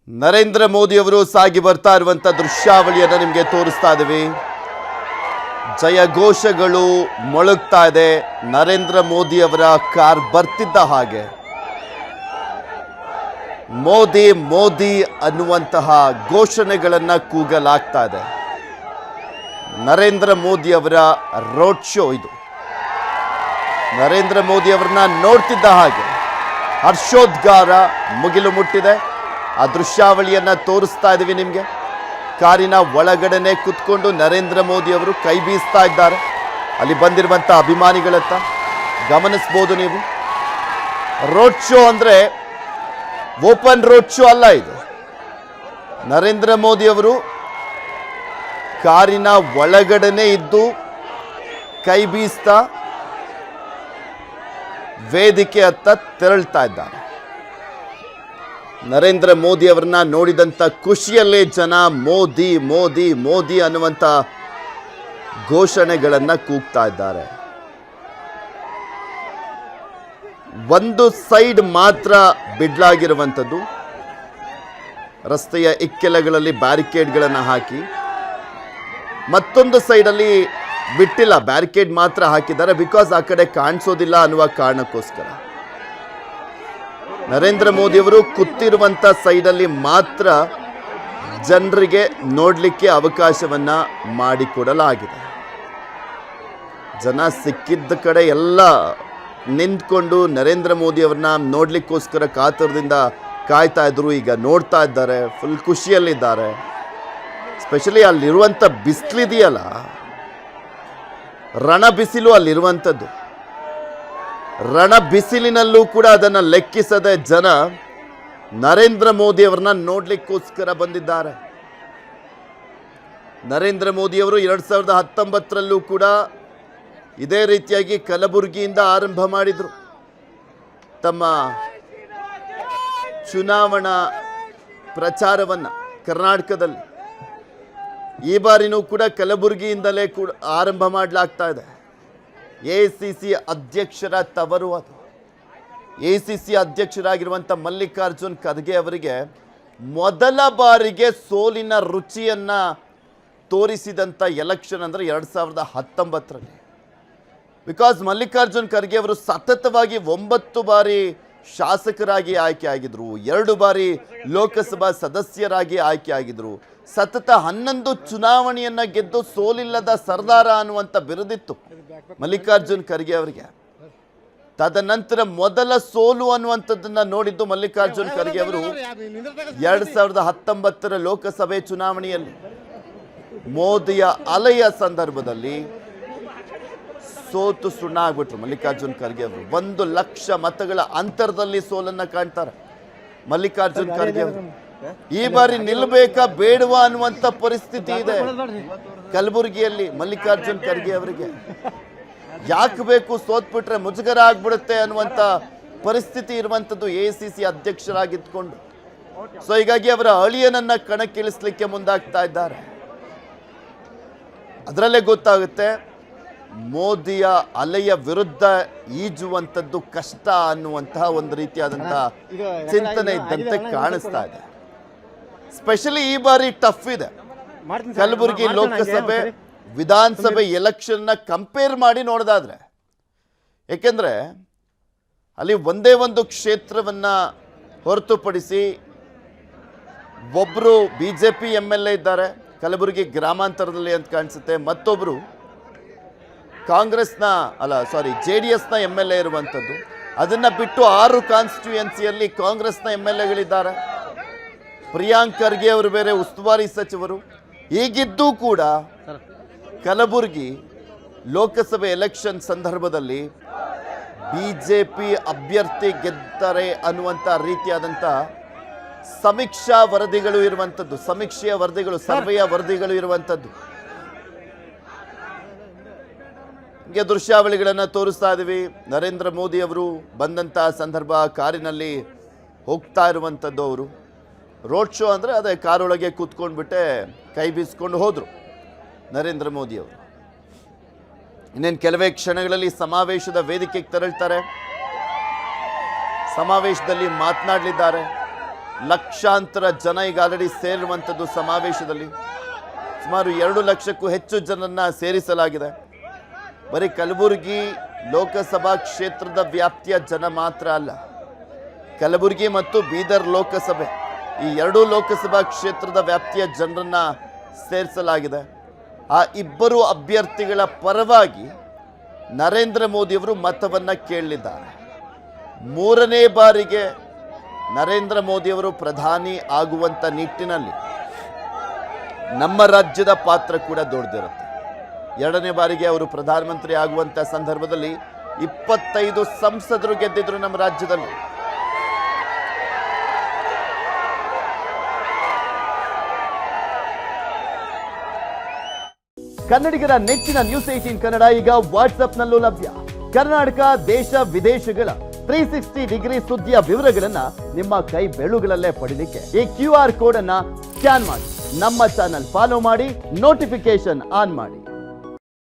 ನರೇಂದ್ರ ಮೋದಿ ಅವರು ಸಾಗಿ ಬರ್ತಾ ಇರುವಂತ ದೃಶ್ಯಾವಳಿಯನ್ನು ನಿಮಗೆ ತೋರಿಸ್ತಾ ಇದ್ದೀವಿ. ಜಯಘೋಷಗಳು ಮೊಳಗ್ತಾ ಇದೆ. ನರೇಂದ್ರ ಮೋದಿ ಅವರ ಕಾರ್ ಬರ್ತಿದ್ದ ಹಾಗೆ ಮೋದಿ ಮೋದಿ ಅನ್ನುವಂತಹ ಘೋಷಣೆಗಳನ್ನ ಕೂಗಲಾಗ್ತಾ ಇದೆ. ನರೇಂದ್ರ ಮೋದಿ ಅವರ ರೋಡ್ ಶೋ ಇದು. ನರೇಂದ್ರ ಮೋದಿ ಅವರನ್ನ ನೋಡ್ತಿದ್ದ ಹಾಗೆ ಹರ್ಷೋದ್ಗಾರ ಮುಗಿಲು ಮುಟ್ಟಿದೆ. ಆ ದೃಶ್ಯಾವಳಿಯನ್ನ ತೋರಿಸ್ತಾ ಇದೀವಿ ನಿಮಗೆ. ಕಾರಿನ ಒಳಗಡೆನೆ ಕುತ್ಕೊಂಡು ನರೇಂದ್ರ ಮೋದಿ ಅವರು ಕೈ ಬೀಸ್ತಾ ಇದ್ದಾರೆ. ಅಲ್ಲಿ ಬಂದಿರುವಂತ ಅಭಿಮಾನಿಗಳತ್ತ ಗಮನಿಸಬಹುದು ನೀವು. ರೋಡ್ ಶೋ ಅಂದ್ರೆ ಓಪನ್ ರೋಡ್ ಶೋ ಅಲ್ಲ ಇದು. ನರೇಂದ್ರ ಮೋದಿ ಅವರು ಕಾರಿನ ಒಳಗಡೆನೆ ಇದ್ದು ಕೈ ಬೀಸ್ತಾ ವೇದಿಕೆ ಹತ್ತ ತೆರಳ್ತಾ ಇದ್ದಾರೆ. ನರೇಂದ್ರ ಮೋದಿ ಅವರನ್ನ ನೋಡಿದಂಥ ಖುಷಿಯಲ್ಲೇ ಜನ ಮೋದಿ ಮೋದಿ ಮೋದಿ ಅನ್ನುವಂಥ ಘೋಷಣೆಗಳನ್ನ ಕೂಗ್ತಾ ಇದ್ದಾರೆ. ಒಂದು ಸೈಡ್ ಮಾತ್ರ ಬಿಡ್ಲಾಗಿರುವಂಥದ್ದು. ರಸ್ತೆಯ ಇಕ್ಕೆಲಗಳಲ್ಲಿ ಬ್ಯಾರಿಕೇಡ್ಗಳನ್ನು ಹಾಕಿ, ಮತ್ತೊಂದು ಸೈಡಲ್ಲಿ ಬಿಟ್ಟಿಲ್ಲ, ಬ್ಯಾರಿಕೇಡ್ ಮಾತ್ರ ಹಾಕಿದ್ದಾರೆ. ಬಿಕಾಸ್ ಆ ಕಡೆ ಕಾಣಿಸೋದಿಲ್ಲ ಅನ್ನುವ ಕಾರಣಕ್ಕೋಸ್ಕರ ನರೇಂದ್ರ ಮೋದಿ ಅವರು ಕೂತಿರುವಂಥ ಸೈಡಲ್ಲಿ ಮಾತ್ರ ಜನರಿಗೆ ನೋಡಲಿಕ್ಕೆ ಅವಕಾಶವನ್ನ ಮಾಡಿಕೊಡಲಾಗಿದೆ. ಜನ ಸಿಕ್ಕಿದ್ದ ಕಡೆ ಎಲ್ಲ ನಿಂತ್ಕೊಂಡು ನರೇಂದ್ರ ಮೋದಿ ಅವ್ರನ್ನ ನೋಡ್ಲಿಕ್ಕೋಸ್ಕರ ಕಾತರದಿಂದ ಕಾಯ್ತಾ ಇದ್ರು. ಈಗ ನೋಡ್ತಾ ಇದ್ದಾರೆ, ಫುಲ್ ಖುಷಿಯಲ್ಲಿದ್ದಾರೆ. ಸ್ಪೆಷಲಿ ಅಲ್ಲಿರುವಂಥ ಬಿಸಿಲಿದೆಯಲ್ಲ, ರಣ ಬಿಸಿಲು ಅಲ್ಲಿರುವಂಥದ್ದು. ರಣ ಬಿಸಿಲಿನಲ್ಲೂ ಕೂಡ ಅದನ್ನು ಲೆಕ್ಕಿಸದೆ ಜನ ನರೇಂದ್ರ ಮೋದಿ ಅವರನ್ನ ನೋಡ್ಲಿಕ್ಕೋಸ್ಕರ ಬಂದಿದ್ದಾರೆ. ನರೇಂದ್ರ ಮೋದಿ ಅವರು 2019ರಲ್ಲೂ ಕೂಡ ಇದೇ ರೀತಿಯಾಗಿ ಕಲಬುರಗಿಯಿಂದ ಆರಂಭ ಮಾಡಿದ್ರು ತಮ್ಮ ಚುನಾವಣಾ ಪ್ರಚಾರವನ್ನ ಕರ್ನಾಟಕದಲ್ಲಿ. ಈ ಬಾರಿನೂ ಕೂಡ ಕಲಬುರಗಿಯಿಂದಲೇ ಕೂಡ ಆರಂಭ ಮಾಡಲಾಗ್ತಾ ಇದೆ. ACC ಅಧ್ಯಕ್ಷರ ತವರು ಅದು. ACC ಅಧ್ಯಕ್ಷರಾಗಿರುವಂಥ ಮಲ್ಲಿಕಾರ್ಜುನ್ ಖರ್ಗೆ ಅವರಿಗೆ ಮೊದಲ ಬಾರಿಗೆ ಸೋಲಿನ ರುಚಿಯನ್ನ ತೋರಿಸಿದಂಥ ಎಲೆಕ್ಷನ್ ಅಂದರೆ 2019ರಲ್ಲಿ. ಬಿಕಾಸ್ ಮಲ್ಲಿಕಾರ್ಜುನ್ ಖರ್ಗೆ ಅವರು ಸತತವಾಗಿ 9 ಬಾರಿ ಶಾಸಕರಾಗಿ ಆಯ್ಕೆ ಆಗಿದ್ರು, 2 ಬಾರಿ ಲೋಕಸಭಾ ಸದಸ್ಯರಾಗಿ ಆಯ್ಕೆ ಆಗಿದ್ರು, ಸತತ 11 ಚುನಾವಣೆಯನ್ನ ಗೆದ್ದು ಸೋಲಿಲ್ಲದ ಸರ್ದಾರ ಅನ್ನುವಂಥ ಬಿರುದಿತ್ತು ಮಲ್ಲಿಕಾರ್ಜುನ್ ಖರ್ಗೆ ಅವರಿಗೆ. ತದನಂತರ ಮೊದಲ ಸೋಲು ಅನ್ನುವಂಥದ್ದನ್ನ ನೋಡಿದ್ದು ಮಲ್ಲಿಕಾರ್ಜುನ್ ಖರ್ಗೆ ಅವರು 2019ರ ಲೋಕಸಭೆ ಚುನಾವಣೆಯಲ್ಲಿ. ಮೋದಿಯ ಅಲೆಯ ಸಂದರ್ಭದಲ್ಲಿ ಸೋತು ಸುಣ್ಣ ಆಗ್ಬಿಟ್ರು ಮಲ್ಲಿಕಾರ್ಜುನ್ ಖರ್ಗೆ ಅವರು. 1 ಲಕ್ಷ ಮತಗಳ ಅಂತರದಲ್ಲಿ ಸೋಲನ್ನ ಕಾಣ್ತಾರೆ ಮಲ್ಲಿಕಾರ್ಜುನ್ ಖರ್ಗೆ ಅವರು. ಈ ಬಾರಿ ನಿಲ್ಬೇಕಾ ಬೇಡವಾ ಅನ್ನುವಂಥ ಪರಿಸ್ಥಿತಿ ಇದೆ ಕಲಬುರಗಿಯಲ್ಲಿ ಮಲ್ಲಿಕಾರ್ಜುನ್ ಖರ್ಗೆ ಅವರಿಗೆ. ಯಾಕೆ ಬೇಕು, ಸೋತ್ಬಿಟ್ರೆ ಮುಜುಗರ ಆಗ್ಬಿಡುತ್ತೆ ಅನ್ನುವಂಥ ಪರಿಸ್ಥಿತಿ ಇರುವಂಥದ್ದು ACC ಅಧ್ಯಕ್ಷರಾಗಿದ್ಕೊಂಡು. ಸೊ ಹೀಗಾಗಿ ಅವರ ಅಳಿಯನನ್ನ ಕಣಕ್ಕಿಳಿಸ್ಲಿಕ್ಕೆ ಮುಂದಾಗ್ತಾ ಇದ್ದಾರೆ. ಅದರಲ್ಲೇ ಗೊತ್ತಾಗುತ್ತೆ ಮೋದಿಯ ಅಲೆಯ ವಿರುದ್ಧ ಈಜುವಂಥದ್ದು ಕಷ್ಟ ಅನ್ನುವಂತಹ ಒಂದು ರೀತಿಯಾದಂತಹ ಚಿಂತನೆ ಇದ್ದಂತೆ ಕಾಣಿಸ್ತಾ ಇದೆ. ಸ್ಪೆಷಲಿ ಈ ಬಾರಿ ಟಫ್ ಇದೆ. ಕಲಬುರಗಿ ಲೋಕಸಭೆ ವಿಧಾನಸಭೆ ಎಲೆಕ್ಷನ್ನ ಕಂಪೇರ್ ಮಾಡಿ ನೋಡೋದಾದ್ರೆ, ಏಕೆಂದ್ರೆ ಅಲ್ಲಿ ಒಂದೇ ಒಂದು ಕ್ಷೇತ್ರವನ್ನ ಹೊರತುಪಡಿಸಿ ಒಬ್ಬರು BJP MLA ಇದ್ದಾರೆ ಕಲಬುರಗಿ ಗ್ರಾಮಾಂತರದಲ್ಲಿ ಅಂತ ಕಾಣಿಸುತ್ತೆ, ಮತ್ತೊಬ್ಬರು JDSನ MLA ಇರುವಂಥದ್ದು. ಅದನ್ನ ಬಿಟ್ಟು 6 ಕಾನ್ಸ್ಟಿಟ್ಯೂಯೆನ್ಸಿಯಲ್ಲಿ ಕಾಂಗ್ರೆಸ್ನ MLAಗಳಿದ್ದಾರೆ. ಪ್ರಿಯಾಂಕ್ ಖರ್ಗೆ ಅವರು ಬೇರೆ ಉಸ್ತುವಾರಿ ಸಚಿವರು. ಹೀಗಿದ್ದೂ ಕೂಡ ಕಲಬುರಗಿ ಲೋಕಸಭೆ ಎಲೆಕ್ಷನ್ ಸಂದರ್ಭದಲ್ಲಿ BJP ಅಭ್ಯರ್ಥಿ ಗೆದ್ದರೆ ಅನ್ನುವಂಥ ರೀತಿಯಾದಂಥ ಸಮೀಕ್ಷಾ ವರದಿಗಳು ಇರುವಂಥದ್ದು, ಸಮೀಕ್ಷೆಯ ವರದಿಗಳು, ಸರ್ವೆಯ ವರದಿಗಳು ಇರುವಂಥದ್ದು. ಹೀಗೆ ದೃಶ್ಯಾವಳಿಗಳನ್ನು ತೋರಿಸ್ತಾ ಇದ್ದೀವಿ. ನರೇಂದ್ರ ಮೋದಿ ಅವರು ಬಂದಂಥ ಸಂದರ್ಭ ಕಾರಿನಲ್ಲಿ ಹೋಗ್ತಾ ಇರುವಂಥದ್ದು. ಅವರು ರೋಡ್ ಶೋ ಅಂದರೆ ಅದೇ ಕಾರೊಳಗೆ ಕೂತ್ಕೊಂಡ್ಬಿಟ್ಟೆ ಕೈ ಬೀಸ್ಕೊಂಡು ಹೋದರು ನರೇಂದ್ರ ಮೋದಿ ಅವರು. ಇನ್ನೇನು ಕೆಲವೇ ಕ್ಷಣಗಳಲ್ಲಿ ಸಮಾವೇಶದ ವೇದಿಕೆಗೆ ತೆರಳ್ತಾರೆ. ಸಮಾವೇಶದಲ್ಲಿ ಮಾತನಾಡಲಿದ್ದಾರೆ. ಲಕ್ಷಾಂತರ ಜನ ಈಗ ಆಲ್ರೆಡಿ ಸೇರುವಂಥದ್ದು ಸಮಾವೇಶದಲ್ಲಿ. ಸುಮಾರು 2 ಲಕ್ಷಕ್ಕೂ ಹೆಚ್ಚು ಜನರನ್ನ ಸೇರಿಸಲಾಗಿದೆ. ಬರೀ ಕಲಬುರಗಿ ಲೋಕಸಭಾ ಕ್ಷೇತ್ರದ ವ್ಯಾಪ್ತಿಯ ಜನ ಮಾತ್ರ ಅಲ್ಲ, ಕಲಬುರಗಿ ಮತ್ತು ಬೀದರ್ ಲೋಕಸಭೆ ಈ 2 ಲೋಕಸಭಾ ಕ್ಷೇತ್ರದ ವ್ಯಾಪ್ತಿಯ ಜನರನ್ನ ಸೇರಿಸಲಾಗಿದೆ. ಆ ಇಬ್ಬರು ಅಭ್ಯರ್ಥಿಗಳ ಪರವಾಗಿ ನರೇಂದ್ರ ಮೋದಿಯವರು ಮತವನ್ನು ಕೇಳಲಿದ್ದಾರೆ. 3ನೇ ಬಾರಿಗೆ ನರೇಂದ್ರ ಮೋದಿಯವರು ಪ್ರಧಾನಿ ಆಗುವಂಥ ನಿಟ್ಟಿನಲ್ಲಿ ನಮ್ಮ ರಾಜ್ಯದ ಪಾತ್ರ ಕೂಡ ದೊಡ್ಡದಿರುತ್ತೆ. 2ನೇ ಬಾರಿಗೆ ಅವರು ಪ್ರಧಾನಮಂತ್ರಿ ಆಗುವಂಥ ಸಂದರ್ಭದಲ್ಲಿ 25 ಸಂಸದರು ಗೆದ್ದಿದ್ರು ನಮ್ಮ ರಾಜ್ಯದಲ್ಲಿ. ಕನ್ನಡಿಗರ ನೆಚ್ಚಿನ ನ್ಯೂಸ್ 18 ಕನ್ನಡ ಈಗ ವಾಟ್ಸ್ಆಪ್ನಲ್ಲೂ ಲಭ್ಯ. ಕರ್ನಾಟಕ ದೇಶ ವಿದೇಶಗಳ 360 ಡಿಗ್ರಿ ಸುದ್ದಿಯ ವಿವರಗಳನ್ನ ನಿಮ್ಮ ಕೈ ಬೆಳುಗಳಲ್ಲೇ ಪಡಿಲಿಕ್ಕೆ ಈ QR ಕೋಡ್ ಅನ್ನ ಸ್ಕ್ಯಾನ್ ಮಾಡಿ, ನಮ್ಮ ಚಾನಲ್ ಫಾಲೋ ಮಾಡಿ, ನೋಟಿಫಿಕೇಶನ್ ಆನ್ ಮಾಡಿ.